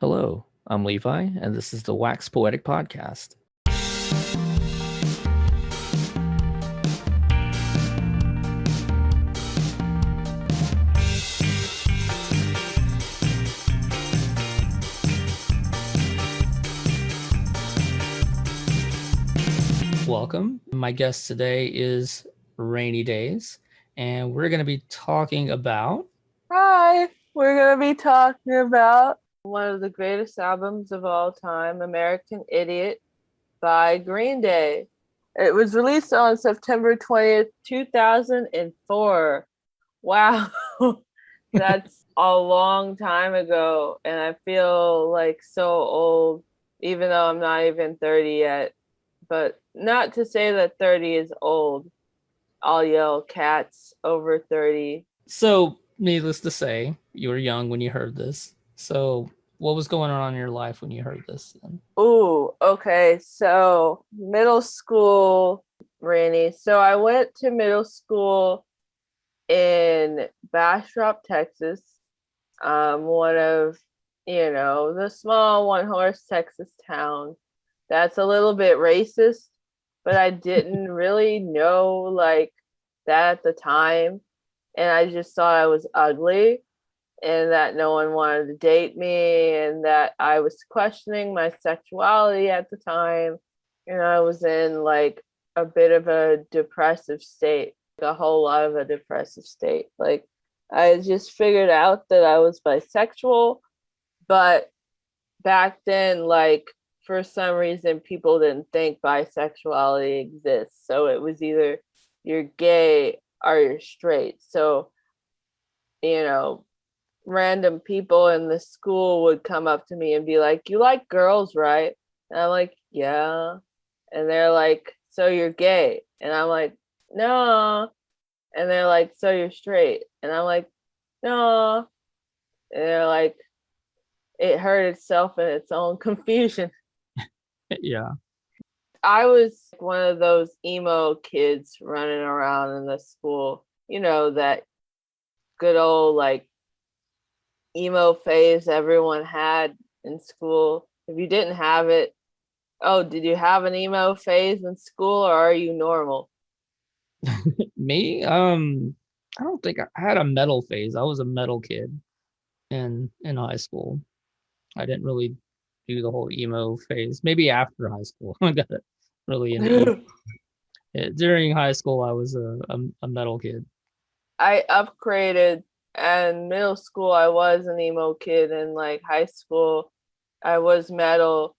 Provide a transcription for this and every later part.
Hello, I'm Levi, and this is the Wax Poetic Podcast. Welcome. My guest today is Rainny Daze, and we're going to be talking about... Hi, we're going to be talking about one of the greatest albums of all time, American Idiot by Green Day. It was released on September 20th, 2004. Wow, that's a long time ago, and I feel like so old, even though I'm not even 30 yet. But not to say that 30 is old. I'll yell cats over 30. So, needless to say, you were young when you heard this. So, what was going on in your life when you heard this then? Ooh, okay. So middle school, Rainny. So I went to middle school in Bastrop, Texas. One of, the small one-horse Texas town. That's a little bit racist, but I didn't really know like that at the time. And I just thought I was ugly and that no one wanted to date me and that I was questioning my sexuality at the time. And I was in like a bit of a depressive state, a whole lot of a depressive state. Like I just figured out that I was bisexual, but back then, like for some reason, people didn't think bisexuality exists. So it was either you're gay or you're straight. So, random people in the school would come up to me and be like, "You like girls, right?" And I'm like, "Yeah." And they're like, "So you're gay?" And I'm like, "No." And they're like, "So you're straight?" And I'm like, "No." And they're like, it heard itself in its own confusion. Yeah. I was one of those emo kids running around in the school, that good old like emo phase everyone had in school. If you didn't have it, oh, did you have an emo phase in school or are you normal? Me? I don't think I had a metal phase. I was a metal kid in high school. I didn't really do the whole emo phase. Maybe after high school, I got really into emo. During high school, I was a metal kid. I upgraded, and middle school I was an emo kid, and like high school I was metal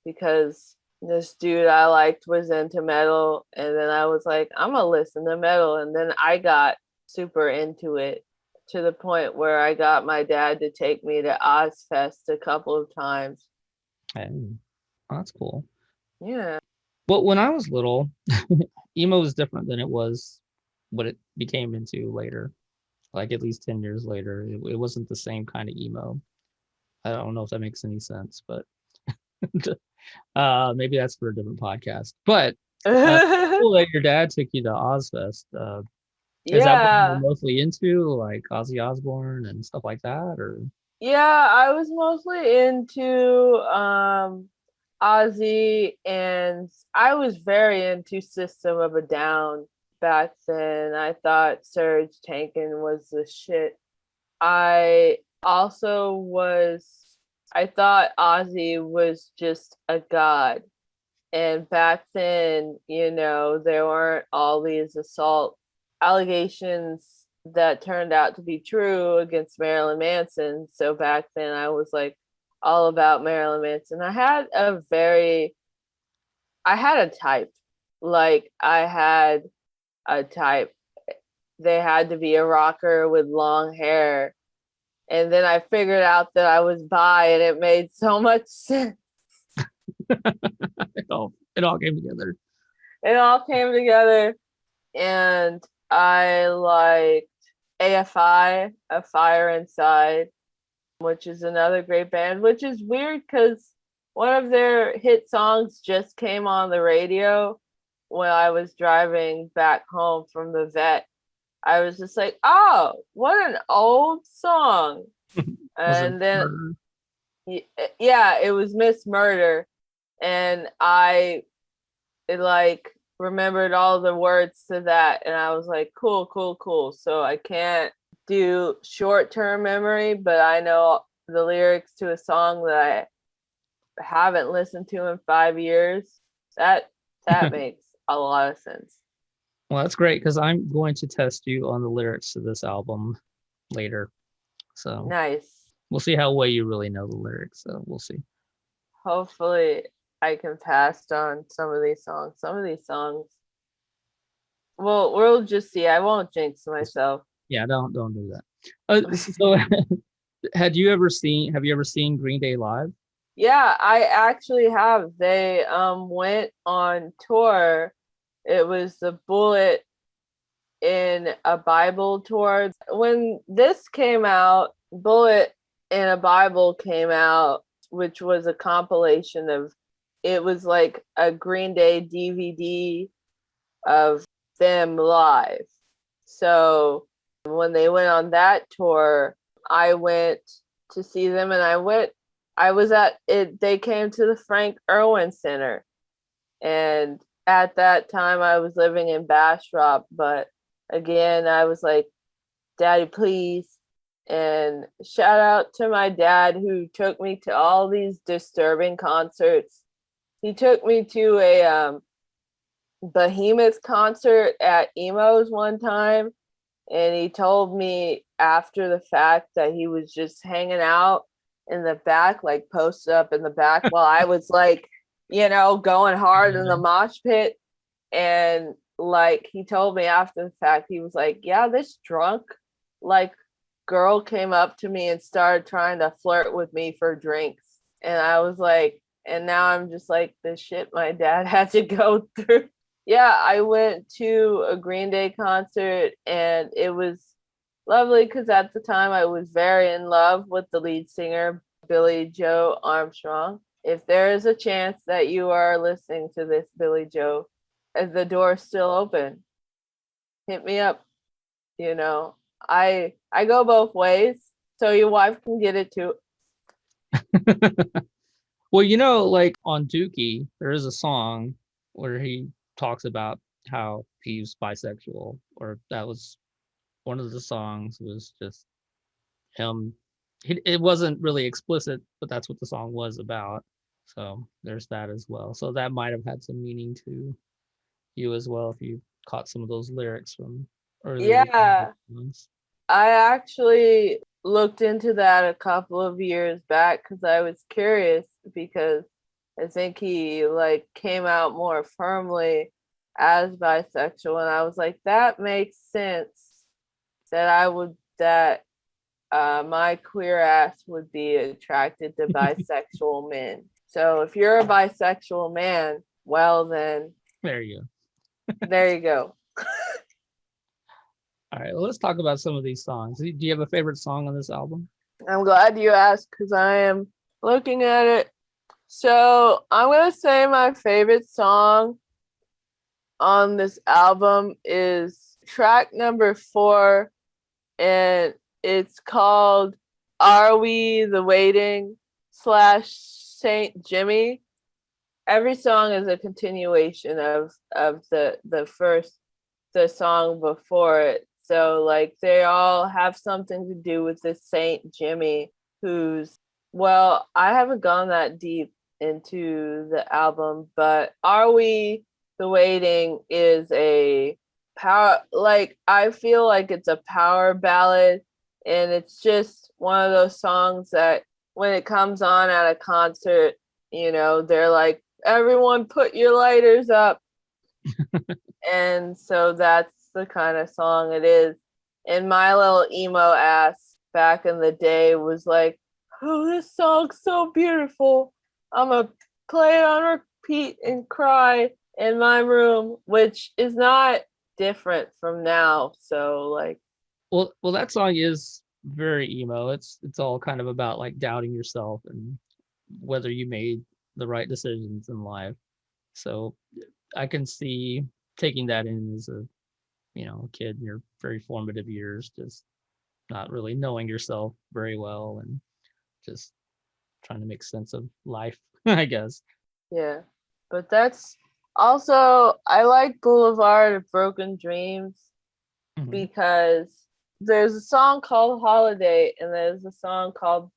because this dude I liked was into metal, and then I was like, I'm gonna listen to metal, and then I got super into it to the point where I got my dad to take me to Ozfest a couple of times. And that's cool. Yeah. But when I was little, emo was different than it was what it became into later. Like at least 10 years later, it wasn't the same kind of emo. I don't know if that makes any sense, but maybe that's for a different podcast. But cool that your dad took you to Ozfest. Is that what you were Yeah. mostly into, like Ozzy Osbourne and stuff like that, or? Yeah, I was mostly into Ozzy, and I was very into System of a Down back then. I thought Serge Tankian was the shit. I also was, I thought Ozzy was just a god. And back then, there weren't all these assault allegations that turned out to be true against Marilyn Manson. So back then I was like all about Marilyn Manson. I had a type. Like I had a type. They had to be a rocker with long hair. And then I figured out that I was bi and it made so much sense. It all came together. It all came together. And I liked AFI, A Fire Inside, which is another great band, which is weird because one of their hit songs just came on the radio when I was driving back home from the vet. I was just like, oh, what an old song. Was it And then Murder? Yeah, it was Miss Murder, and like remembered all the words to that, and I was like, cool, cool, cool. So I can't do short-term memory, but I know the lyrics to a song that I haven't listened to in 5 years. That makes a lot of sense. Well, that's great because I'm going to test you on the lyrics to this album later. So Nice. we'll see how well you really know the lyrics. So we'll see. Hopefully I can pass on some of these songs. Some of these songs. Well, we'll just see. I won't jinx myself. Yeah, don't do that. So have you ever seen Green Day live? Yeah, I actually have. They went on tour. It was the Bullet in a Bible tour. When this came out, Bullet in a Bible came out, which was a compilation of, it was like a Green Day DVD of them live. So when they went on that tour, I went to see them, and I was at it, they came to the Frank Irwin Center. And at that time I was living in Bastrop, but again, I was like, Daddy, please. And shout out to my dad who took me to all these Disturbing concerts. He took me to a Behemoth concert at Emo's one time, and he told me after the fact that he was just hanging out in the back, like posted up in the back, while I was like, going hard in the mosh pit. And like he told me after the fact, he was like, yeah, this drunk like girl came up to me and started trying to flirt with me for drinks. And I was like, and now I'm just like, the shit my dad had to go through. Yeah, I went to a Green Day concert, and it was lovely because at the time I was very in love with the lead singer, Billy Joe Armstrong. If there is a chance that you are listening to this, Billy Joe, the door's still open. Hit me up. You know, I go both ways, so your wife can get it too. Well, like on Dookie, there is a song where he talks about how he's bisexual, or that was one of the songs was just him. It wasn't really explicit, but that's what the song was about. So there's that as well. So that might have had some meaning to you as well if you caught some of those lyrics from earlier Yeah, songs. I actually looked into that a couple of years back because I was curious, because I think he like came out more firmly as bisexual, and I was like, that makes sense that my queer ass would be attracted to bisexual men. So if you're a bisexual man, well then There you go. there you go. All right, well, let's talk about some of these songs. Do you have a favorite song on this album? I'm glad you asked because I am looking at it. So I'm gonna say my favorite song on this album is track number 4, and it's called "Are We the Waiting" / Saint Jimmy. Every song is a continuation of the song before it. So like they all have something to do with this Saint Jimmy, who's, well, I haven't gone that deep into the album, but Are We the Waiting is a power, like I feel like it's a power ballad, and it's just one of those songs that when it comes on at a concert, they're like, everyone put your lighters up. And so that's the kind of song it is. And my little emo ass back in the day was like, oh, this song's so beautiful. I'm going to play it on repeat and cry in my room, which is not different from now. So, like, Well, that song is very emo. It's all kind of about like doubting yourself and whether you made the right decisions in life. So I can see taking that in as a kid in your very formative years, just not really knowing yourself very well and just trying to make sense of life, I guess. Yeah. But that's also, I like Boulevard of Broken Dreams Hmm. because there's a song called Holiday and there's a song called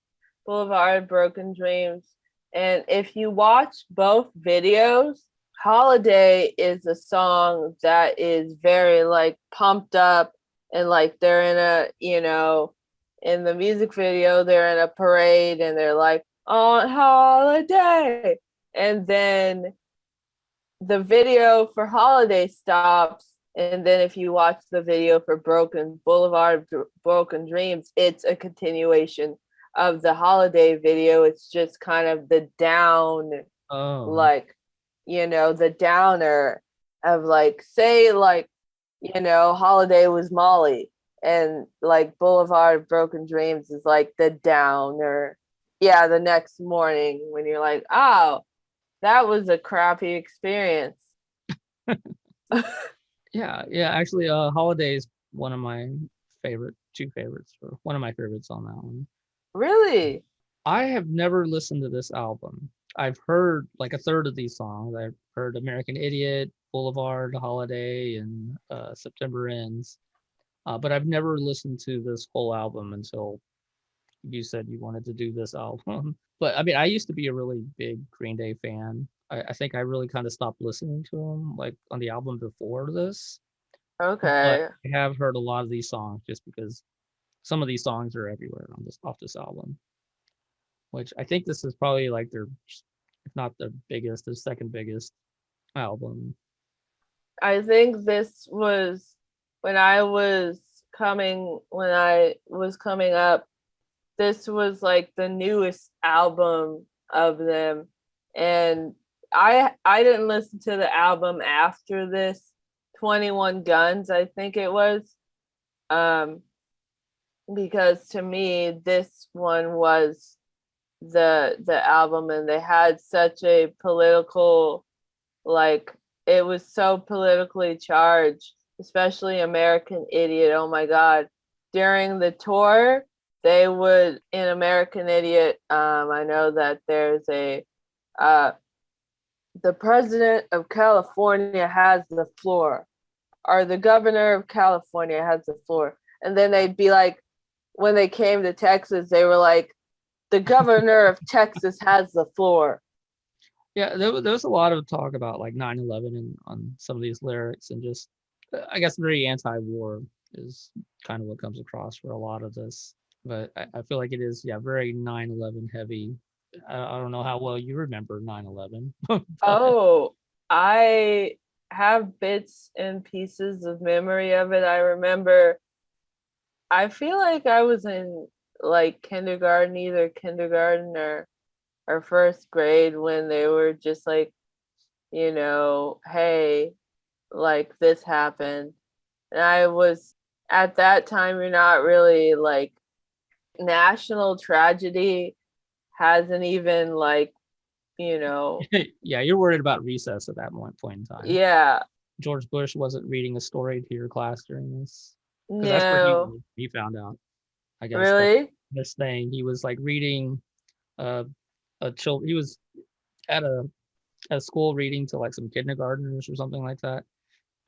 Boulevard of Broken Dreams. And if you watch both videos, Holiday is a song that is very like pumped up, and like they're in a, in the music video, they're in a parade and they're like on holiday. And then the video for Holiday stops, and then if you watch the video for Broken Boulevard Broken Dreams, it's a continuation of the Holiday video. It's just kind of the down, Oh, like, the downer of like, say like, Holiday was Molly, and like Boulevard Broken Dreams is like the downer. Yeah, the next morning when you're like, oh, that was a crappy experience. yeah, yeah. Actually, Holiday is one of my two favorites, or one of my favorites on that one. Really? I have never listened to this album. I've heard like a third of these songs. I've heard American Idiot, Boulevard, Holiday, and September Ends. But I've never listened to this whole album until you said you wanted to do this album. But I mean, I used to be a really big Green Day fan. I think I really kind of stopped listening to them like on the album before this. But Okay. I have heard a lot of these songs just because some of these songs are everywhere on this off this album, which I think this is probably like their, if not the biggest, the second biggest album. I think this was when I was coming up, this was like the newest album of them. And I didn't listen to the album after this, 21 Guns, I think it was. Um because to me this one was the album, and they had such a political, like, it was so politically charged, especially American Idiot. Oh my god. During the tour, they would, in American Idiot, I know that there's a uh the president of California has the floor, or the governor of California has the floor. And then they'd be like, when they came to Texas, they were like, the governor of Texas has the floor. Yeah, there was a lot of talk about like 9/11 and on some of these lyrics, and just I guess very anti-war is kind of what comes across for a lot of this. But I feel like it is, yeah, very 9/11 heavy. I don't know how well you remember 9/11, but Oh, I have bits and pieces of memory of it. I remember, I feel like I was in like kindergarten, either kindergarten or first grade, when they were just like, hey, like this happened. And I was, at that time, you're not really like, national tragedy hasn't even like, you know, yeah, you're worried about recess at that point in time. yeah, George Bush wasn't reading a story to your class during this, because that's where no, he found out. I guess that really? this thing he was like reading uh a child he was at a school reading to like some kindergartners or something like that,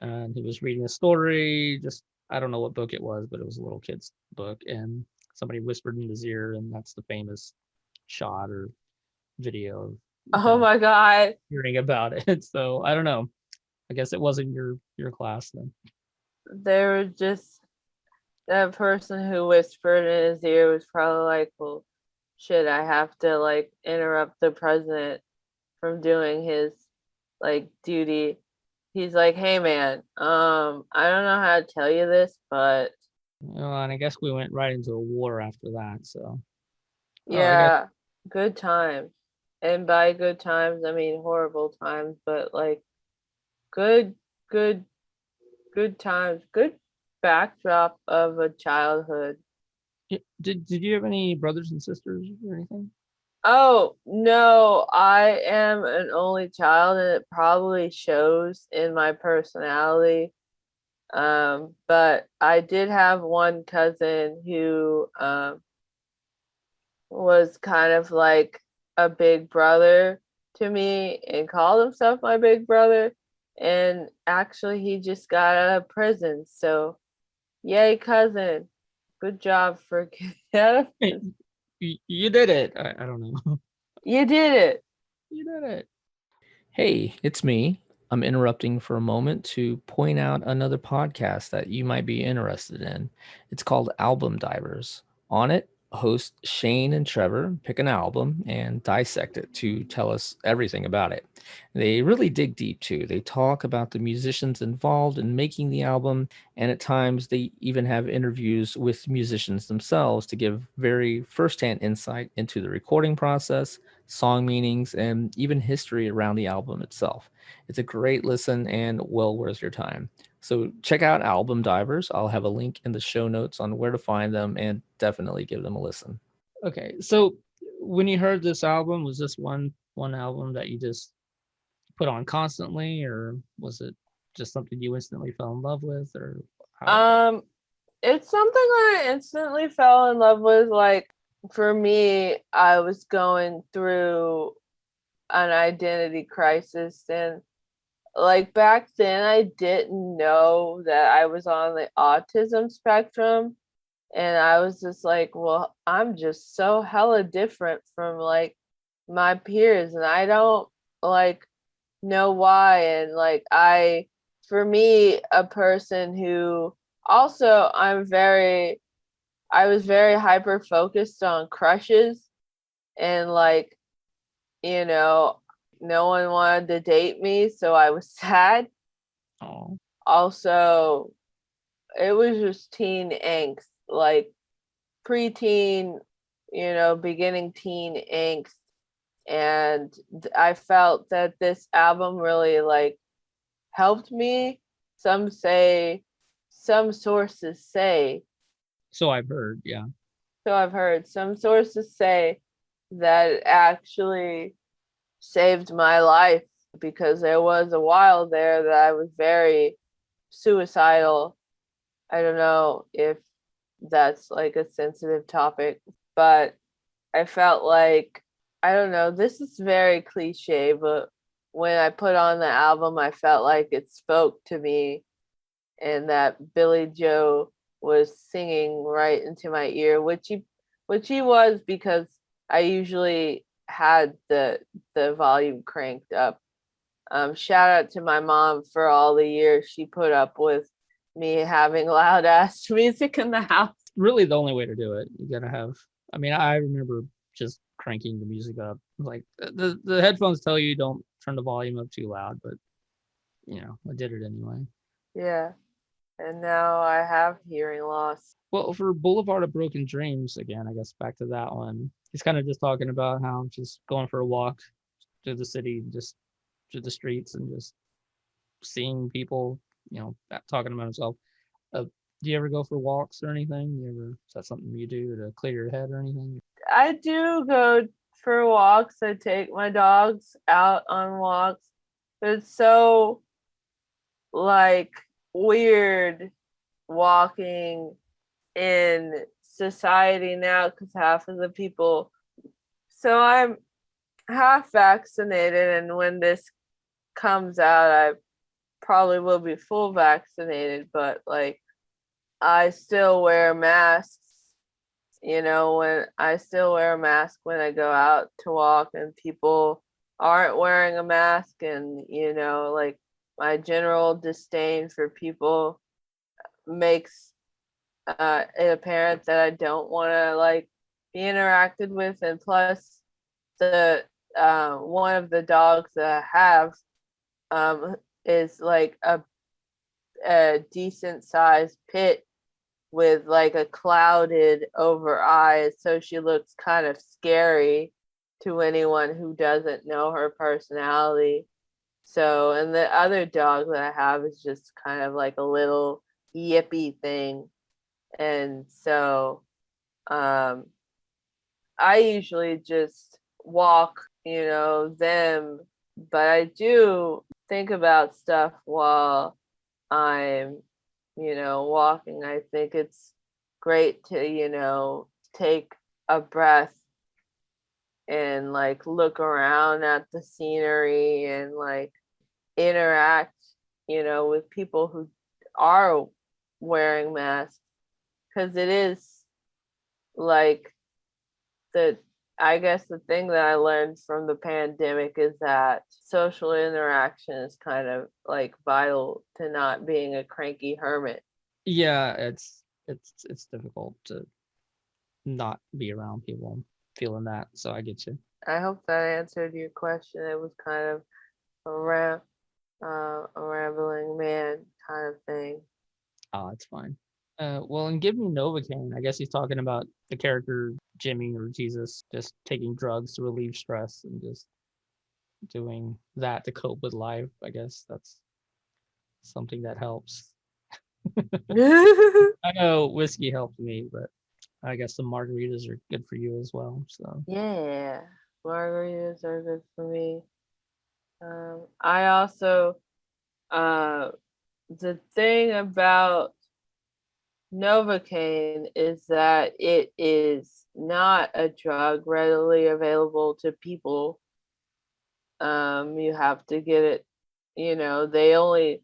and he was reading a story. Just I don't know what book it was, but it was a little kid's book, and somebody whispered in his ear, and that's the famous shot or video of Oh him my god. hearing about it. So I don't know. I guess it wasn't your class then. They were just, that person who whispered in his ear was probably like, well, shit, I have to like interrupt the president from doing his like duty. He's like, hey man, I don't know how to tell you this, but And I guess we went right into a war after that. So, well, I guess yeah, good times. And by good times, I mean horrible times, but like good, good, good times, good backdrop of a childhood. did you have any brothers and sisters or anything? Oh, no, I am an only child, and it probably shows in my personality. But I did have one cousin who was kind of like a big brother to me and called himself my big brother. And actually, he just got out of prison. So, yay, cousin. Good job for getting out of Hey, prison. you did it. I don't know. You did it. You did it. Hey, it's me. I'm interrupting for a moment to point out another podcast that you might be interested in. It's called Album Divers. On it, hosts Shane and Trevor pick an album and dissect it to tell us everything about it. They really dig deep too. They talk about the musicians involved in making the album, and at times they even have interviews with musicians themselves to give very firsthand insight into the recording process, song meanings, and even history around the album itself. It's a great listen and well worth your time. So check out Album Divers. I'll have a link in the show notes on where to find them and definitely give them a listen. Okay, so when you heard this album, was this one album that you just put on constantly, or was it just something you instantly fell in love with, or how? Um, it's something that I instantly fell in love with. Like, for me, I was going through an identity crisis, and like back then I didn't know that I was on the autism spectrum, and I was just like, well, I'm just so hella different from like my peers, and I don't like know why. And like, for me, a person who also I was very hyper focused on crushes, and like, you know, no one wanted to date me, so I was sad. Oh, Also, it was just teen angst, like preteen, beginning teen angst. And I felt that this album really like helped me. Some say, some sources say, so I've heard, yeah. so I've heard, some sources say that it actually saved my life, because there was a while there that I was very suicidal. I don't know if that's like a sensitive topic, but I felt like, I don't know, this is very cliche, but when I put on the album, I felt like it spoke to me, and that Billy Joe was singing right into my ear, which he was, because I usually had the volume cranked up. Shout out to my mom for all the years she put up with me having loud ass music in the house. Really, the only way to do it. You gotta have. I mean, I remember just cranking the music up. Like the headphones tell you don't turn the volume up too loud, but I did it anyway. Yeah. And now I have hearing loss. Well, for Boulevard of Broken Dreams, again, I guess back to that one. He's kind of just talking about how I'm just going for a walk through the city, just through the streets, and just seeing people, talking about himself. Uh, do you ever go for walks or anything? Is that something you do to clear your head or anything? I do go for walks. I take my dogs out on walks. But it's so like weird walking in society now, because half of the people, so I'm half vaccinated, and when this comes out, I probably will be full vaccinated, but like, I still wear masks, when I still wear a mask when I go out to walk, and people aren't wearing a mask. And, like, my general disdain for people makes it apparent that I don't want to like be interacted with. And plus, the one of the dogs that I have is like a decent sized pit with like a clouded over eyes, so she looks kind of scary to anyone who doesn't know her personality. So, and the other dog that I have is just kind of like a little yippy thing. And so um I usually just walk, them, but I do think about stuff while I'm, walking. I think it's great to, take a breath and like look around at the scenery and like interact, with people who are wearing masks, because it is like the I guess the thing that I learned from the pandemic is that social interaction is kind of like vital to not being a cranky hermit. Yeah, it's difficult to not be around people feeling that. So I get you. I hope that answered your question. It was kind of a rambling man kind of thing. Oh, it's fine. Well, and give me Novocaine. I guess he's talking about the character Jimmy or Jesus just taking drugs to relieve stress and just doing that to cope with life. I guess that's something that helps. I know whiskey helps me, but I guess the margaritas are good for you as well. So Yeah, margaritas are good for me. I also, the thing about Novocaine is that it is not a drug readily available to people. You have to get it, they only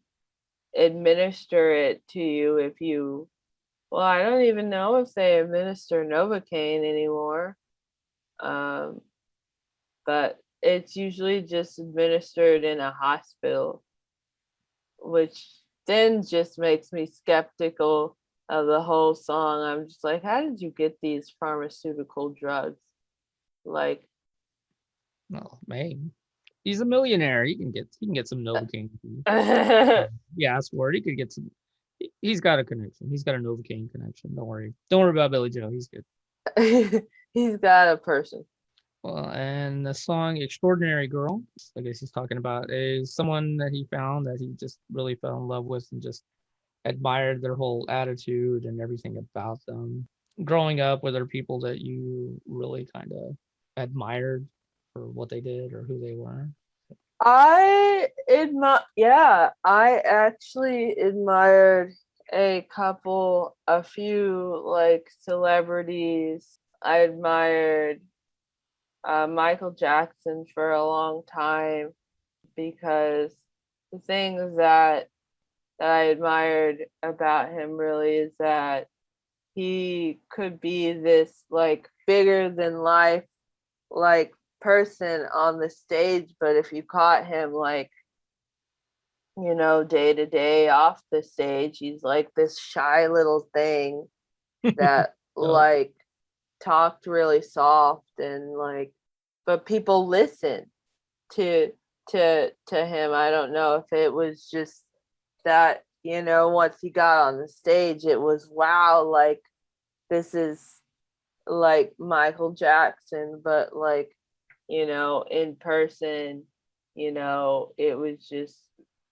administer it to you if you, well, I don't even know if they administer Novocaine anymore. Um, but it's usually just administered in a hospital, which then just makes me skeptical of the whole song. I'm just like, how did you get these pharmaceutical drugs? Like, well, man, he's a millionaire. He can get some Novocaine. he's Yeah, ask for it. He could get some. He's got a connection. He's got a Novocaine connection. Don't worry. Don't worry about Billy Joe. He's good. got a person. Well, and the song "Extraordinary Girl," I guess he's talking about is someone that he found that he just really fell in love with and just admired their whole attitude and everything about them. Growing up with other people that you really kind of admired for what they did or who they were. I actually admired a few like celebrities. I admired Michael Jackson for a long time because the things that I admired about him really is that he could be this like bigger than life like person on the stage, but if you caught him like, day to day off the stage, he's like this shy little thing that So, like talked really soft and like, but people listen to to him. I don't know if it was just that, once he got on the stage, it was wow, like this is like Michael Jackson, but like, in person, it was just,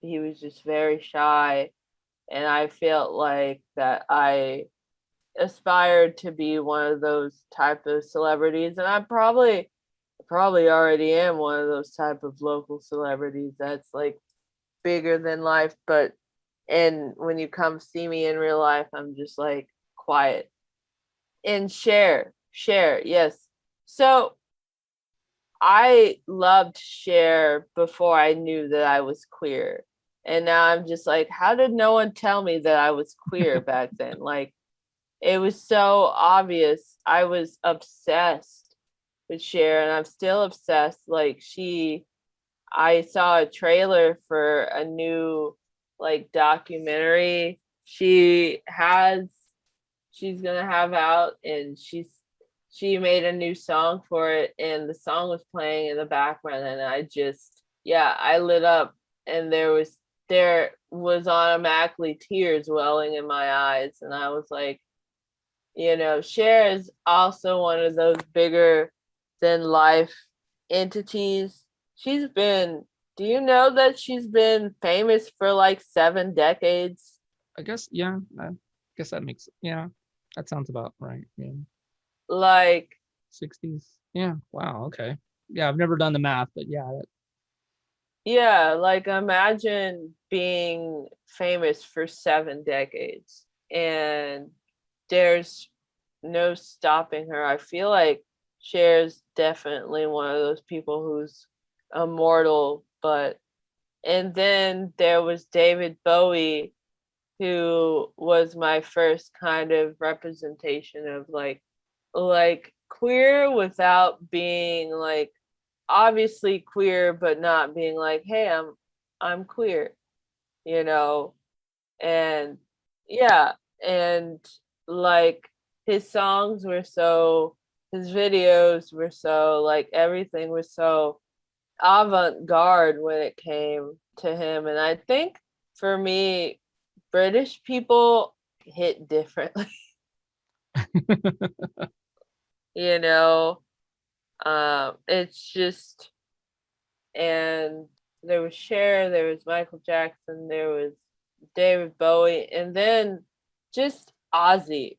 he was just very shy. And I felt like that I aspired to be one of those type of celebrities. And I probably already am one of those type of local celebrities that's like bigger than life. But, and when you come see me in real life, I'm just like quiet. And share, yes. So I loved Cher before I knew that I was queer. And now I'm just like, how did no one tell me that I was queer back then? Like, it was so obvious. I was obsessed with Cher, and I'm still obsessed. Like, I saw a trailer for a new, like, documentary she's gonna have out, and she made a new song for it, and the song was playing in the background, and I lit up, and there was automatically tears welling in my eyes, and I was like, Cher is also one of those bigger than life entities. Do you know that she's been famous for like 7 decades? I guess, yeah, I guess yeah, that sounds about right. Yeah. Like, 60s. Yeah. Wow. Okay. Yeah, I've never done the math, but yeah, yeah, like imagine being famous for 7 decades and there's no stopping her. I feel like Cher's definitely one of those people who's immortal, but and then there was David Bowie, who was my first kind of representation of like queer without being like obviously queer, but not being like, hey, I'm queer, you know. And yeah, and like his songs were so, his videos were so, like everything was so avant-garde when it came to him. And I think for me, British people hit differently. You know, it's just, and there was Cher, there was Michael Jackson, there was David Bowie, and then just Ozzy,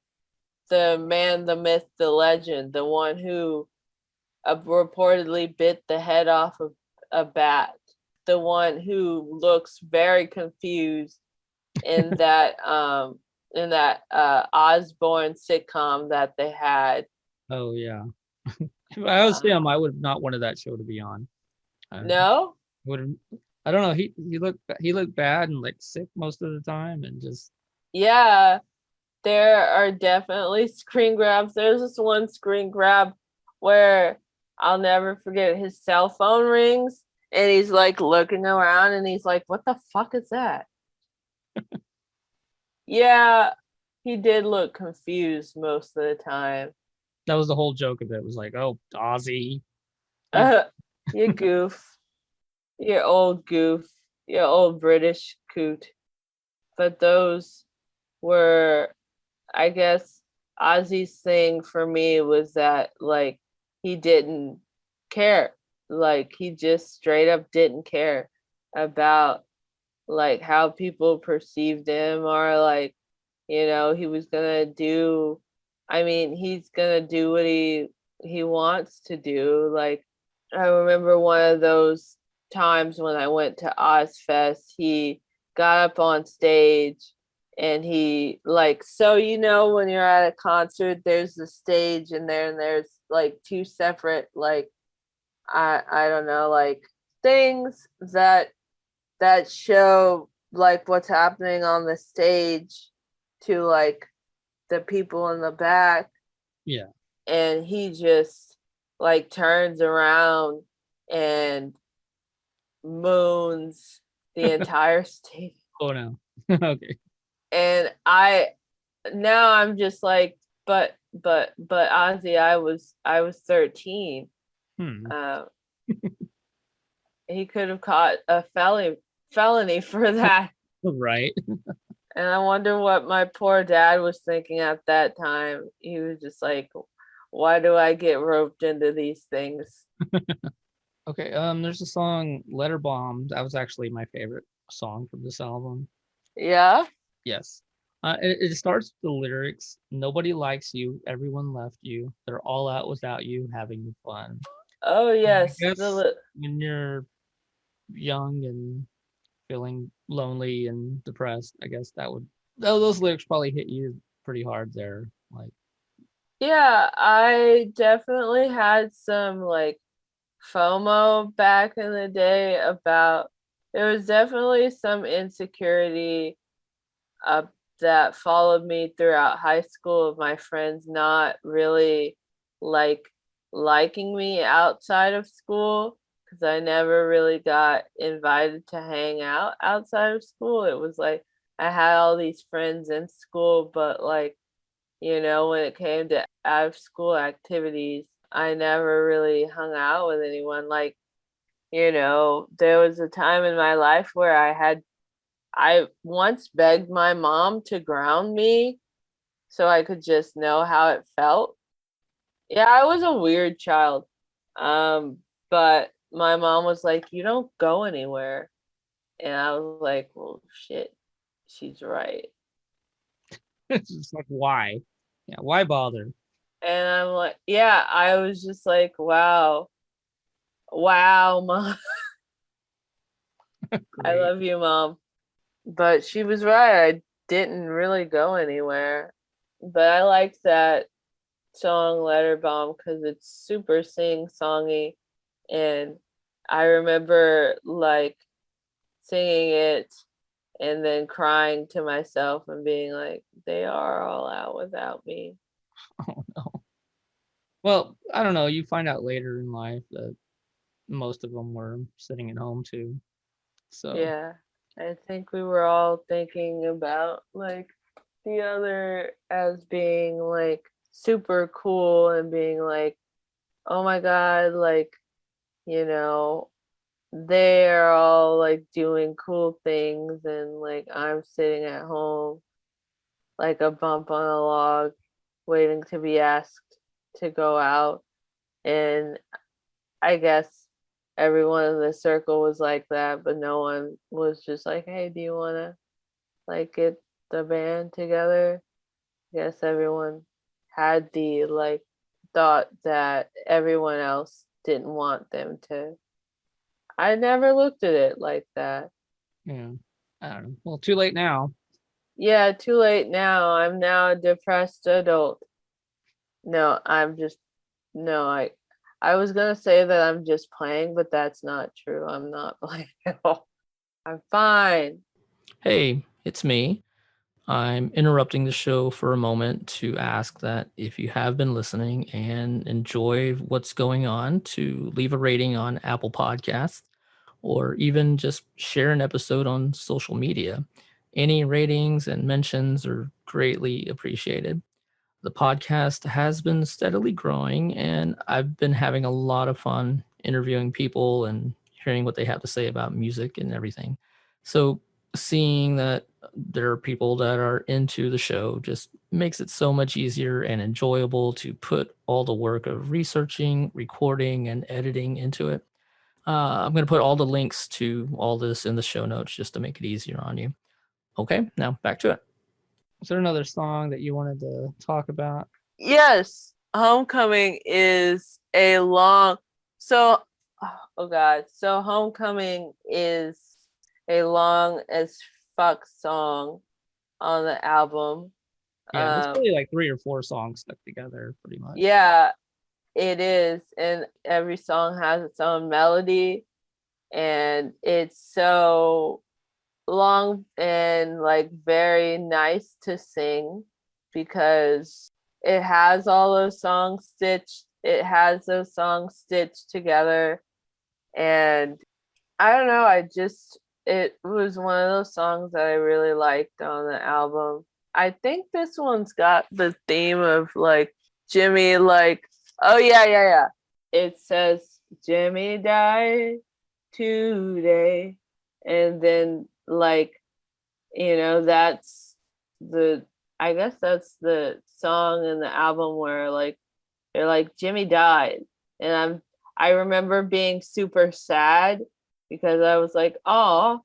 the man, the myth, the legend, the one who reportedly bit the head off of a bat, the one who looks very confused in that Osbourne sitcom that they had. Oh yeah. If I was Uh, him, I would have not wanted that show to be on. I no, would have. I don't know. He looked bad and like sick most of the time, and just yeah, there are definitely screen grabs. There's this one screen grab where I'll never forget, his cell phone rings and he's like looking around and he's like, what the fuck is that? Yeah, he did look confused most of the time. that was the whole joke of it. Was like, oh, Ozzy, you Uh, you goof. You old goof. You old British coot. But those were, I guess, Ozzy's thing for me was that like he didn't care. Like he just straight up didn't care about like how people perceived him, or like, you know, he was gonna do, I mean, he's gonna do what he wants to do. Like I remember one of those times when I went to Ozfest, he got up on stage and he like, so you know when you're at a concert there's the stage and there's like two separate like I don't know, like things that show like what's happening on the stage to like the people in the back, yeah. and he just like turns around and moons the entire stage. Oh no. Okay. And I now I'm just like, but Ozzy, I was 13. Hmm. uh, he could have caught a felony for that. Right. And I wonder what my poor dad was thinking at that time. He was just like, why do I get roped into these things? Okay. There's a song "Letter Bomb." That was actually my favorite song from this album. Yeah. Yes. It starts with the lyrics: "Nobody likes you. Everyone left you. They're all out without you, having fun." Oh I yes. guess when you're young and feeling lonely and depressed, I guess those lyrics probably hit you pretty hard there. Like, Yeah, I definitely had some like FOMO back in the day about, there was definitely some insecurity uh, that followed me throughout high school, of my friends not really like liking me outside of school, because I never really got invited to hang out outside of school. It was like I had all these friends in school, but like, you know, when it came to out of school activities, I never really hung out with anyone. Like, you know, there was a time in my life where I once begged my mom to ground me so I could just know how it felt. Yeah, I was a weird child. But my mom was like, "You don't go anywhere." And I was like, "Well, shit, she's right." it's just like, why? Yeah, why bother? And I'm like, yeah, I was just like, "Wow. Wow, mom. I Great. love you, mom." But she was right. I didn't really go anywhere. But I liked that song Letter Bomb because it's super sing-songy, and I remember like singing it and then crying to myself and being like, they are all out without me. Oh no. Well, I don't know. You find out later in life that most of them were sitting at home too. So Yeah, I think we were all thinking about like the other as being like super cool and being like, oh my god, like, you know, they're all like doing cool things and like I'm sitting at home like a bump on a log waiting to be asked to go out. And I guess everyone in the circle was like that, but no one was just like, hey, do you want to like get the band together? I guess everyone had the like thought that everyone else didn't want them to. I never looked at it like that. yeah, I don't know. Well, too late now. Yeah, too late now. I'm now a depressed adult. No, I'm just no, I was gonna say that I'm just playing, but that's not true. I'm not playing at all. I'm fine. Hey, it's me. I'm interrupting the show for a moment to ask that if you have been listening and enjoy what's going on, to leave a rating on Apple Podcasts or even just share an episode on social media. Any ratings and mentions are greatly appreciated. The podcast has been steadily growing, and I've been having a lot of fun interviewing people and hearing what they have to say about music and everything. So, seeing that there are people that are into the show just makes it so much easier and enjoyable to put all the work of researching, recording, and editing into it. I'm going to put all the links to all this in the show notes just to make it easier on you. Okay, now back to it. Is there another song that you wanted to talk about? Yes, Homecoming is a long so oh god. So Homecoming is a long as fuck song on the album. Yeah, it's Um really like 3 or 4 songs stuck together pretty much. yeah, it is, and every song has its own melody, and it's so long and like very nice to sing because it has those songs stitched together, and I don't know, it was one of those songs that I really liked on the album. I think this one's got the theme of like Jimmy, like, oh yeah. It says Jimmy died today, and then like, that's the I guess that's the song in the album where like they're like Jimmy died, and I remember being super sad because I was like, oh,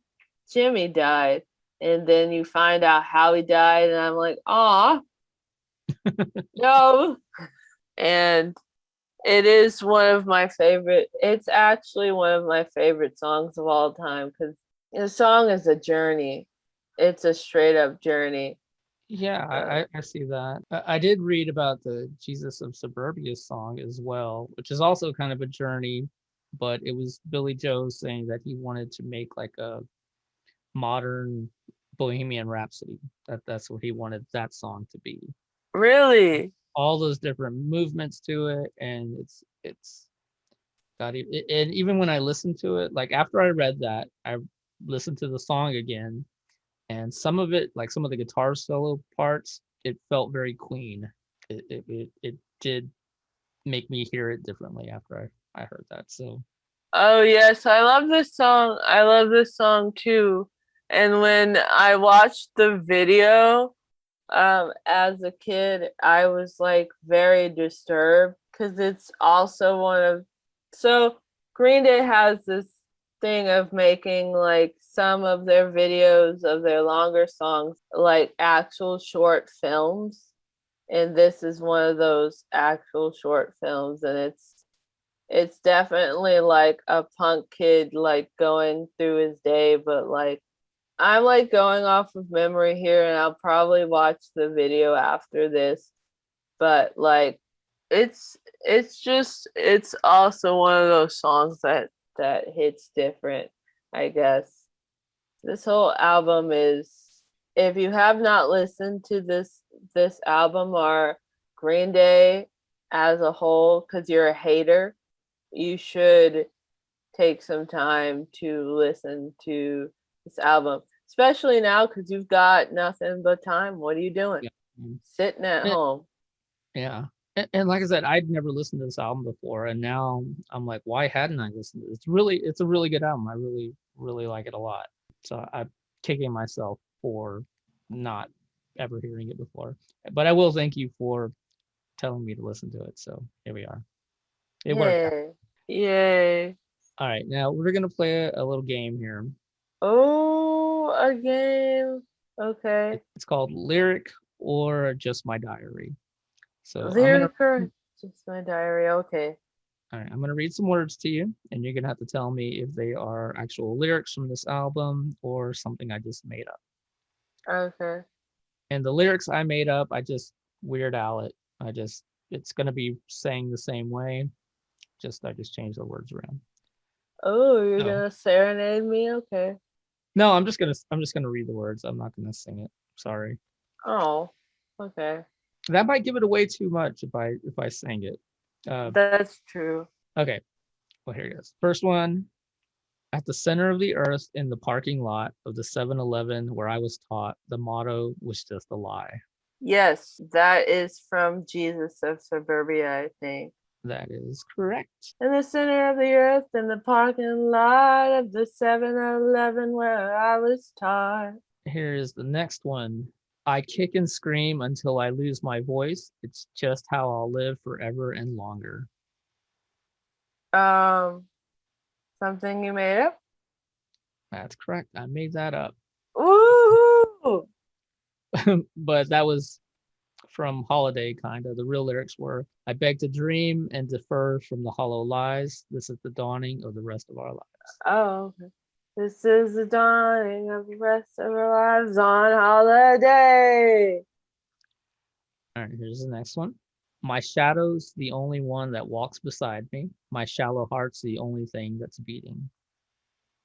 Jimmy died, and then you find out how he died, and I'm like, oh no, and it's actually one of my favorite songs of all time because the song is a journey. It's a straight up journey. Yeah, Uh, I see that. I did read about the Jesus of Suburbia song as well, which is also kind of a journey, but it was Billy Joe saying that he wanted to make like a modern Bohemian Rhapsody. That's what he wanted that song to be. really? All those different movements to it, and it's got it. And even when I listened to it, like after I read that, I listened to the song again, and some of it, like some of the guitar solo parts, it felt very Queen. It did make me hear it differently after I heard that. So Oh yes, I love this song. I love this song too. And when I watched the video, as a kid, I was like very disturbed because it's also one of so Green Day has this thing of making like some of their videos of their longer songs like actual short films, and this is one of those actual short films, and it's definitely like a punk kid like going through his day, but like I'm like going off of memory here, and I'll probably watch the video after this. But like it's also one of those songs that hits different, I guess. This whole album is, if you have not listened to this album or Green Day as a whole cuz you're a hater, you should take some time to listen to this album, especially now cuz you've got nothing but time. What are you doing? Yeah. Mm. Sitting at Eh, home. yeah. And like I said, I'd never listened to this album before, and now I'm like, why hadn't I listened to it? It's a really good album. I really, really like it a lot. So I'm kicking myself for not ever hearing it before. But I will thank you for telling me to listen to it. So here we are. It worked out. Yay. Yay. All right, now we're gonna play a little game here. Oh, a game. Okay. It's called Lyric or Just My Diary. So Lyric or just my diary. Okay. all right, I'm gonna read some words to you, and you're gonna have to tell me if they are actual lyrics from this album or something I just made up. Okay. And the lyrics I made up, I just Weird Al it. It's gonna be saying the same way. I just changed the words around. Oh, you're No, gonna serenade me? Okay. no, I'm just gonna read the words. I'm not gonna sing it. Sorry. Oh, okay. That might give it away too much if I sang it. Uh, That's true. okay. Well, here it goes. First one. At the center of the earth in the parking lot of the 7-Eleven where I was taught, the motto was just a lie. Yes, that is from Jesus of Suburbia, I think. That is correct. In the center of the earth, in the parking lot of the 7-Eleven where I was taught. Here is the next one. I kick and scream until I lose my voice. It's just how I'll live forever and longer. Um, Something you made up? That's correct. I made that up. Ooh! But that was from Holiday, kind of. The real lyrics were I beg to dream and defer from the hollow lies. This is the dawning of the rest of our lives. Oh, okay. This is the dawning of the rest of our lives on holiday. All right, here's the next one. My shadow's the only one that walks beside me. My shallow heart's the only thing that's beating.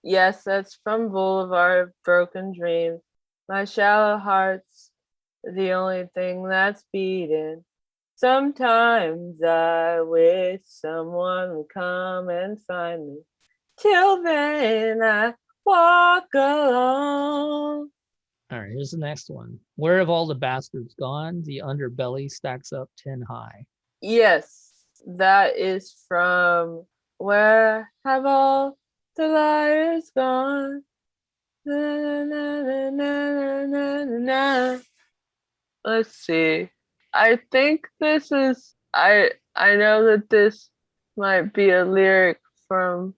Yes, that's from Boulevard of Broken Dreams. My shallow heart's the only thing that's beating. Sometimes I wish someone would come and find me. Till then, I walk alone. All right, here's the next one. Where have all the bastards gone? The underbelly stacks up 10 high. Yes, that is from Where Have All the Liars Gone? Na, na, na, na, na, na, na. Let's see. I think this is I know that this might be a lyric from,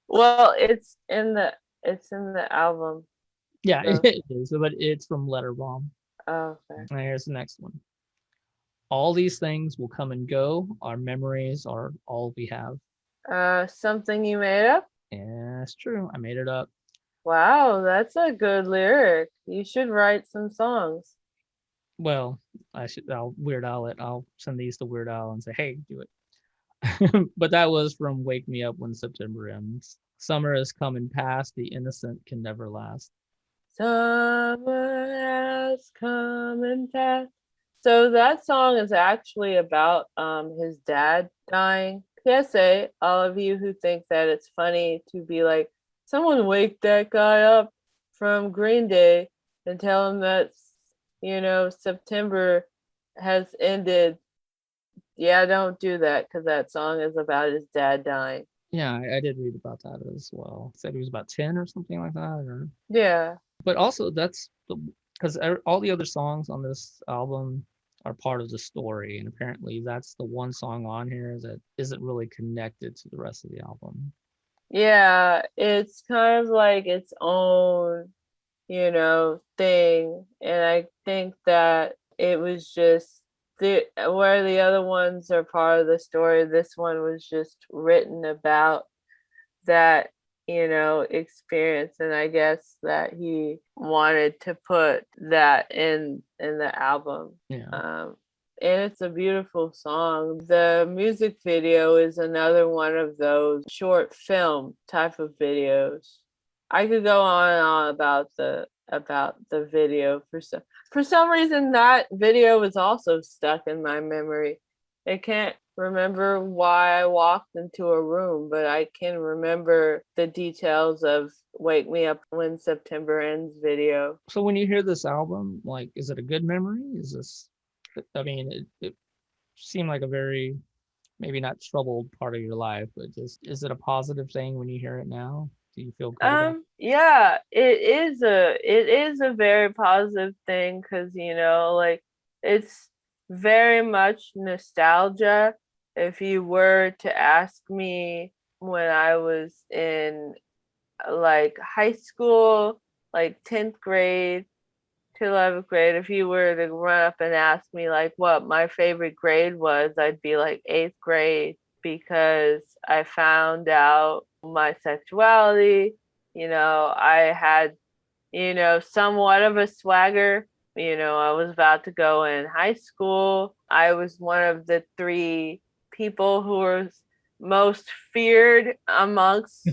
well, it's in the album. Yeah, So, it is, but it's from Letter Bomb. oh, okay. And here's the next one. All these things will come and go. Our memories are all we have. Something you made up? Yeah, it's true. I made it up. Wow, that's a good lyric. You should write some songs. Well, I'll Weird Al it. I'll send these to Weird Al and say, hey, do it. But that was from Wake Me Up When September Ends. Summer has come and passed. The innocent can never last. Summer has come and passed. So that song is actually about his dad dying. PSA, all of you who think that it's funny to be like, someone wake that guy up from Green Day and tell him that, September has ended. Yeah, don't do that because that song is about his dad dying. Yeah, I did read about that as well. Said he was about 10 or something like that. Yeah. But also, because all the other songs on this album are part of the story, and apparently that's the one song on here that isn't really connected to the rest of the album. Yeah, it's kind of like its own, thing. And I think that it was just where the other ones are part of the story, this one was just written about that, experience. And I guess that he wanted to put that in the album. Yeah. and it's a beautiful song. The music video is another one of those short film type of videos. I could go on and on about the video for some reason. That video was also stuck in my memory. I can't remember why I walked into a room, but I can remember the details of Wake Me Up When September Ends video. So when you hear this album, like, is it a good memory? I mean, it seemed like a very, maybe not troubled part of your life, but just, is it a positive thing when you hear it now? Do you feel good about it? Yeah, it is a very positive thing, because like, it's very much nostalgia. If you were to ask me when I was in like high school, like 10th grade to 11th grade, if you were to run up and ask me like what my favorite grade was, I'd be like 8th grade, because I found out my sexuality. I had, somewhat of a swagger. I was about to go in high school. I was one of the 3 people who was most feared amongst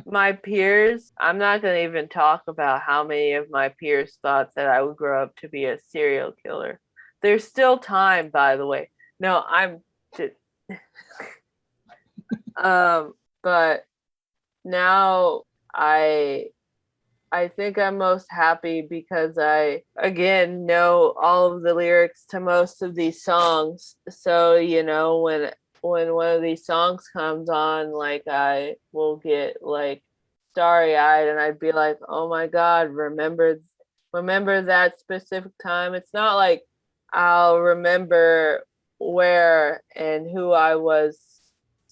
my peers. I'm not going to even talk about how many of my peers thought that I would grow up to be a serial killer. There's still time, by the way. No, I'm just, but now I think I'm most happy because I, again, know all of the lyrics to most of these songs. So, when one of these songs comes on, like, I will get like starry-eyed, and I'd be like, "Oh my God, remember that specific time." It's not like I'll remember where I was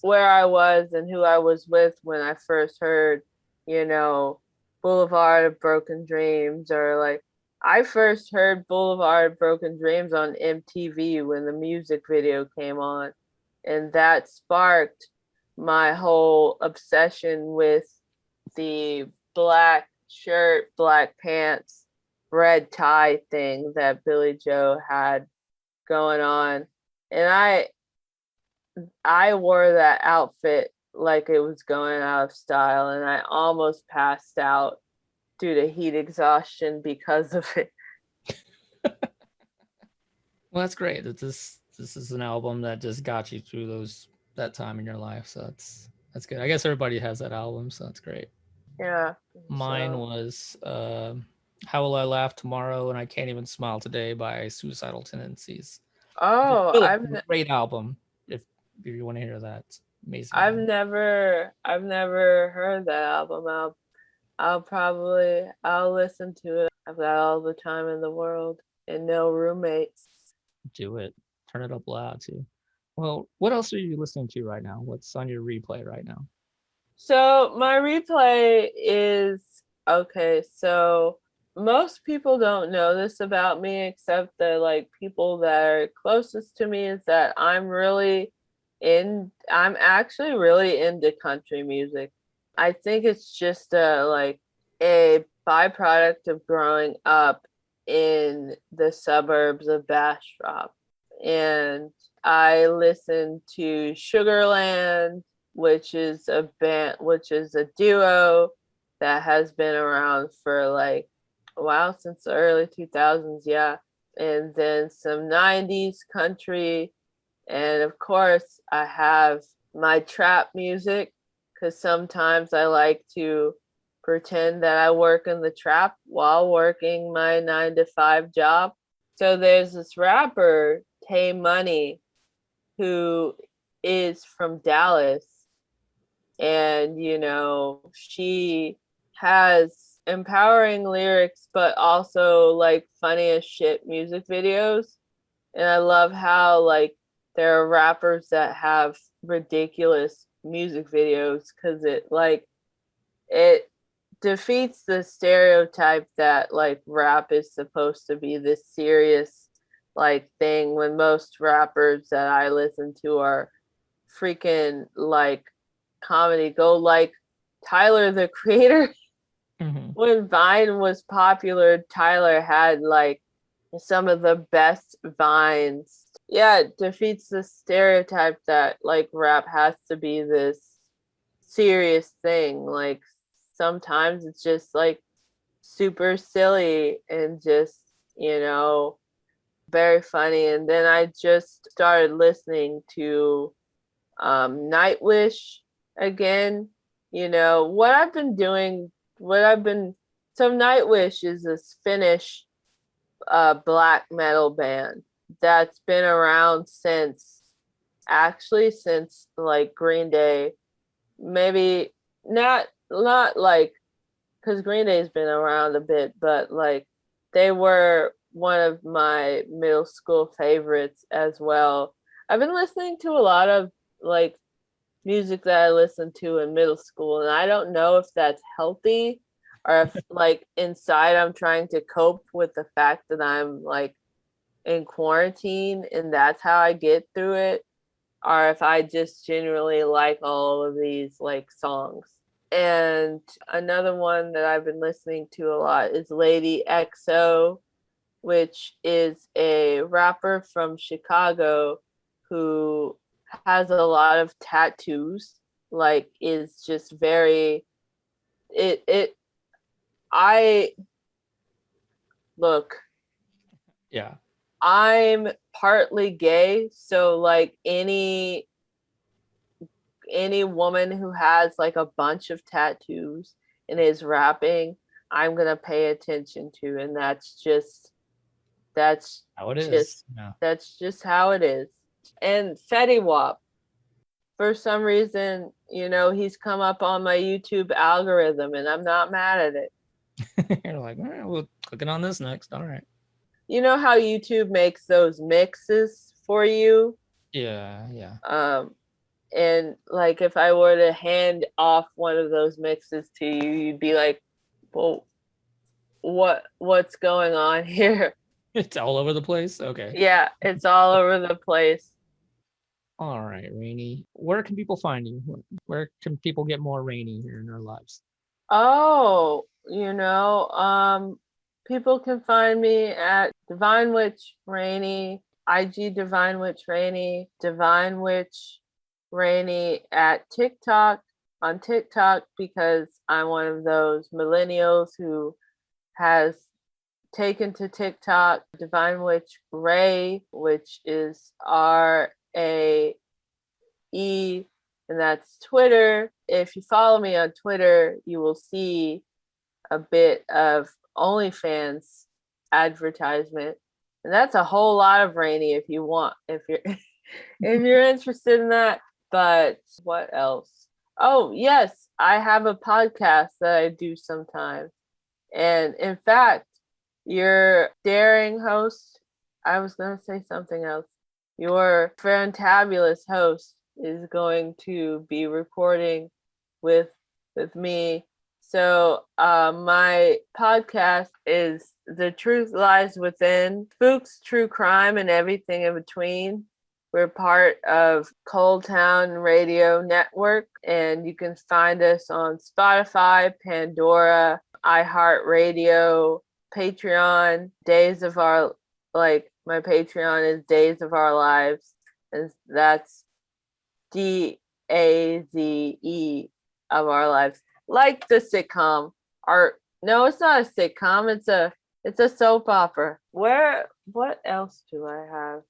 and who I was with when I first heard, you know, Boulevard of Broken Dreams, or like, I first heard Boulevard of Broken Dreams on MTV when the music video came on, and that sparked my whole obsession with the black shirt, black pants, red tie thing that Billy Joe had going on. And I wore that outfit like it was going out of style, and I almost passed out due to heat exhaustion because of it. Well, that's great. This is an album that just got you through that time in your life. So that's good. I guess everybody has that album, so that's great. Yeah. Mine So, was How Will I Laugh Tomorrow and I Can't Even Smile Today by Suicidal Tendencies. oh, Really great album. If you want to hear that, it's amazing album. I've never heard that album. I'll listen to it. I've got all the time in the world and no roommates. Do it. Turn it up loud too. Well, what else are you listening to right now? What's on your replay right now? So my replay is, okay. So most people don't know this about me, except the like people that are closest to me, is that I'm actually really into country music. I think it's just a byproduct of growing up in the suburbs of Bastrop. And I listen to Sugarland, which is a duo that has been around for like a while, since the early 2000s, yeah. And then some 90s country, and of course I have my trap music, because sometimes I like to pretend that I work in the trap while working my 9 to 5 job. So there's this rapper, Tay Money, who is from Dallas, and she has empowering lyrics, but also like funny as shit music videos. And I love how like there are rappers that have ridiculous music videos, because it defeats the stereotype that like rap is supposed to be this serious like thing, when most rappers that I listen to are freaking like comedy. Go like Tyler the Creator. Mm-hmm. When Vine was popular, Tyler had like some of the best vines. yeah, it defeats the stereotype that like rap has to be this serious thing. Like sometimes it's just like super silly and just, you know, very funny. And then I just started listening to Nightwish again. You know, what I've been doing, what I've been, so Nightwish is this Finnish black metal band that's been around since, actually since like Green Day, maybe not like, because Green Day's been around a bit, but like they were one of my middle school favorites as well. I've been listening to a lot of like music that I listened to in middle school, and I don't know if that's healthy or if like inside I'm trying to cope with the fact that I'm like in quarantine and that's how I get through it, or if I just generally like all of these like songs. And another one that I've been listening to a lot is Lady XO, which is a rapper from Chicago who has a lot of tattoos. Like is just very it I look, Yeah. I'm partly gay, so like any woman who has like a bunch of tattoos and is rapping, I'm gonna pay attention to, and that's How it just is. Yeah. that's just how it is. And Fetty Wap, for some reason, you know, he's come up on my YouTube algorithm, and I'm not mad at it. You're like, all right, well, clicking on this next. All right. You know how YouTube makes those mixes for you? Yeah, yeah. Um, and like if I were to hand off one of those mixes to you, you'd be like, well, what's going on here? It's all over the place. Okay. Yeah, it's all over the place. All right, Rainy. Where can people find you? Where can people get more Rainy here in their lives? Oh, you know, people can find me at Divine Witch Rainey, IG Divine Witch Rainey, Divine Witch Rainey at TikTok, on TikTok, because I'm one of those millennials who has taken to TikTok. Divine Witch Ray, which is RAE, and that's Twitter. If you follow me on Twitter, you will see a bit of OnlyFans advertisement. And that's a whole lot of Rainy if you want, if you're if you're interested in that. But what else? Oh, yes, I have a podcast that I do sometimes. And in fact, your daring host, I was going to say something else. Your fantabulous host is going to be recording with me. So my podcast is The Truth Lies Within, spooks, true crime, and everything in between. We're part of Cold Town Radio Network, and you can find us on Spotify, Pandora, iHeartRadio, Patreon, Days of Our, like my Patreon is Days of Our Lives, and that's DAZE of Our Lives, like the sitcom. Or no, it's not a sitcom. It's a soap opera. What else do I have?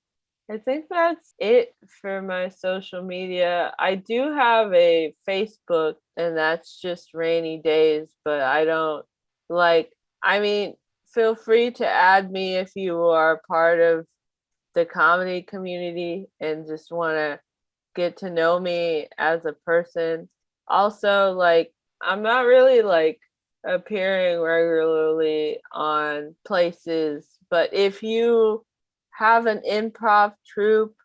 I think that's it for my social media. I do have a Facebook, and that's just Rainy Daze, but I don't like, I mean, feel free to add me if you are part of the comedy community and just want to get to know me as a person. Also, like, I'm not really like appearing regularly on places, but if you have an improv troupe,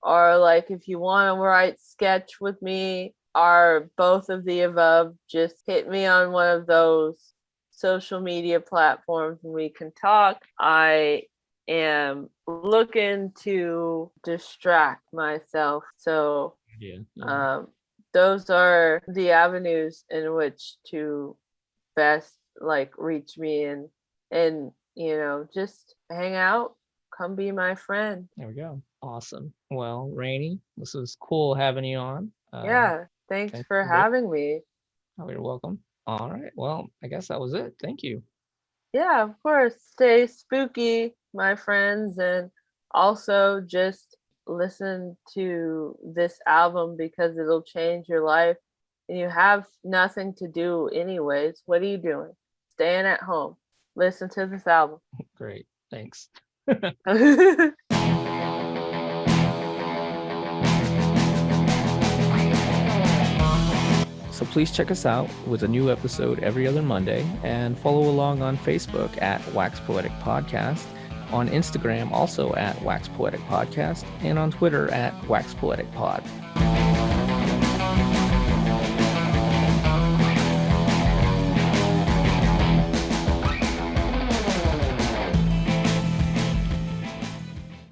or like if you want to write sketch with me, or both of the above, just hit me on one of those social media platforms and we can talk. I am looking to distract myself. So Yeah. those are the avenues in which to best like reach me and you know, just hang out, come be my friend. There we go. Awesome. Well, Rainny, this was cool having you on. Yeah, thanks Thanks for for being. having me. Oh, you're welcome. All right. Well, I guess that was it. Thank you. Yeah, of course. Stay spooky, my friends, and also just listen to this album because it'll change your life. And you have nothing to do anyways. What are you doing? Staying at home. Listen to this album. Great. Thanks. So please check us out with a new episode every other Monday, and follow along on Facebook at Wax Poetic Podcast, on Instagram also at Wax Poetic Podcast, and on Twitter at Wax Poetic Pod.